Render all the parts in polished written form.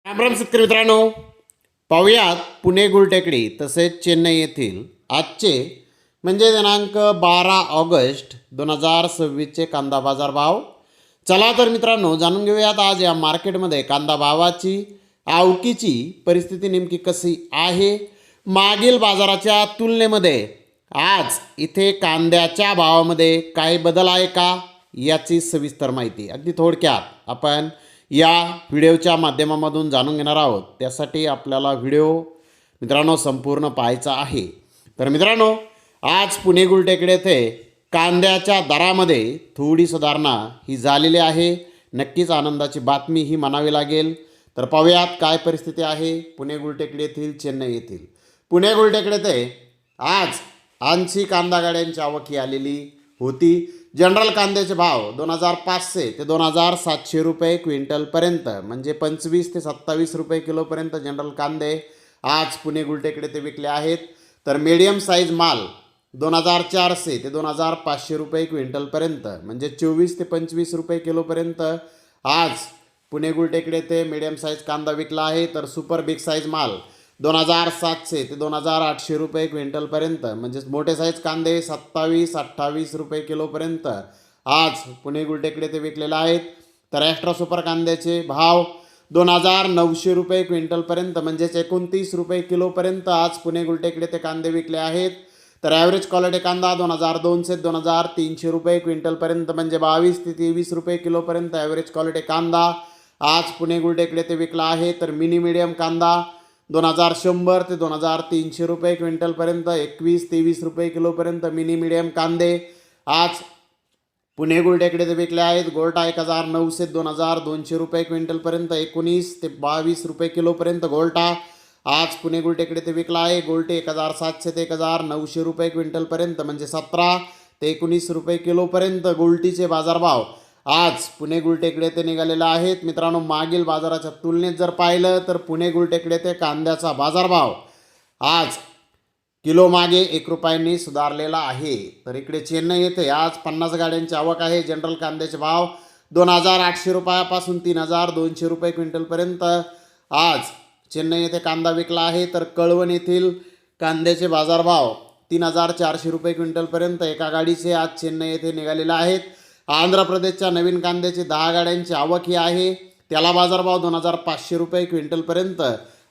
रामराम शेतकरी मित्रांनो, पाहुयात पुणे गुलटेकडी तसेच चेन्नई येथील आजचे म्हणजे दिनांक 12 ऑगस्ट 2026चे कांदा बाजार भाव. चला तर मित्रांनो, जाणून घेऊयात आज या मार्केटमध्ये कांदा भावाची आवकीची परिस्थिती नेमकी कशी आहे. मागील बाजाराच्या तुलनेमध्ये आज इथे कांद्याच्या भावामध्ये काही बदल आहे का याची सविस्तर माहिती अगदी थोडक्यात आपण या व्हिडिओच्या माध्यमामधून जाणून घेणार आहोत. त्यासाठी आपल्याला व्हिडिओ मित्रांनो संपूर्ण पाहायचा आहे. तर मित्रांनो, आज पुणे गुलटेकडी येथे कांद्याच्या दरामध्ये थोडी सुधारणा ही झालेली आहे. नक्कीच आनंदाची बातमी ही म्हणावी लागेल. तर पाहूयात काय परिस्थिती आहे पुणे गुलटेकडी येथील चेन्नई येथील. पुणे गुलटेकडी येथे आज 80 कांदा गाड्यांची आवक ही आलेली होती. जनरल कांद्याचे भाव 2500 ते 2700 रुपये क्विंटलपर्यंत म्हणजे 25 ते 27 रुपये किलोपर्यंत जनरल कांदे आज पुणे गुलटेकडी ते विकले आहेत. तर मीडियम साईज माल 2400 ते 2500 रुपये क्विंटलपर्यंत म्हणजे 24 ते 25 रुपये किलोपर्यंत आज पुणे गुलटेकडी ते मीडियम साईज कांदा विकला आहे. तर सुपर बिग साईज माल 2700 ते 2800 रुपये क्विंटलपर्यंत म्हणजेच मोठे साईज कांदे 27-28 रुपये किलोपर्यंत आज पुणे गुलटेकडी ते विकलेले आहेत. तर एक्स्ट्रा सुपर कांद्याचे भाव 2900 रुपये क्विंटलपर्यंत म्हणजेच 29 रुपये किलोपर्यंत आज पुणे गुलटेकडी ते कांदे विकले आहेत. तर ॲव्हरेज क्वालिटी कांदा 2200 ते 2300 रुपये क्विंटलपर्यंत म्हणजे 22 ते 23 रुपये किलोपर्यंत ॲव्हरेज क्वालिटी कांदा आज पुणे गुलटेकडी ते विकला आहे. तर मिनी मीडियम कांदा 2100 ते 2300 रुपये क्विंटलपर्यंत 21-23 रुपये किलोपर्यंत मिनी मीडियम कांदे आज पुणे गुलटेकडी ते विकले आहेत. गोल्टा 1900 ते 2200 रुपये क्विंटलपर्यंत 19 ते 22 रुपये किलोपर्यंत गोल्टा आज पुणे गुलटेकडी ते विकला आहे. गोल्टे 1700 ते 1900 रुपये क्विंटलपर्यंत म्हणजे 17 ते 19 रुपये किलोपर्यंत गोल्टीचे बाजारभाव आज पुणे गुलटेकडी ते निघालेले आहेत. मित्रांनो, मागील बाजाराच्या तुलनेत जर पाहिलं तर पुणे गुलटेकडी ते कांद्याचा बाजारभाव आज किलो मागे 1 रुपयांनी सुधारलेला आहे. तर इकडे चेन्नई येथे आज 50 गाड्यांची आवक आहे. जनरल कांद्याचे भाव 2800 रुपयापासून 3200 रुपये क्विंटलपर्यंत आज चेन्नई येथे कांदा विकला आहे. तर कळवण येथील कांद्याचे बाजारभाव 3400 रुपये क्विंटलपर्यंत एका गाडीचे आज चेन्नई येथे निघालेले आहेत. आंध्र प्रदेशच्या नवीन कांद्याची 10 गाड्यांची आवक ही आहे. त्याला बाजारभाव 2500 रुपये क्विंटलपर्यंत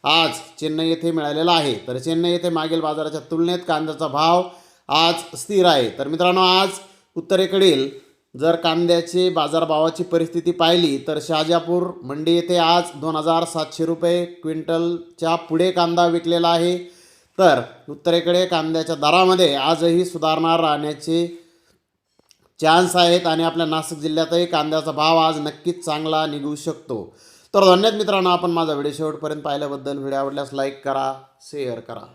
आज चेन्नई येथे मिळालेला आहे. तर चेन्नई येथे मागील बाजाराच्या तुलनेत कांद्याचा भाव आज स्थिर आहे. तर मित्रांनो, आज उत्तरेकडील जर कांद्याचे बाजारभावाची परिस्थिती पाहिली तर शहाजापूर मंडी येथे आज 2700 रुपये क्विंटलच्या पुढे कांदा विकलेला आहे. तर उत्तरेकडे कांद्याच्या दरामध्ये आजही सुधारणा राहण्याचे चान्स आहेत आणि आपल्या नाशिक जिल्ह्यातही कांद्याचा भाव आज नक्कीच चांगला निघू शकतो. तर धन्यवाद मित्रांनो, आपण माझा व्हिडिओ शेवटपर्यंत पाहिल्याबद्दल. व्हिडिओ आवडल्यास लाईक करा, शेअर करा.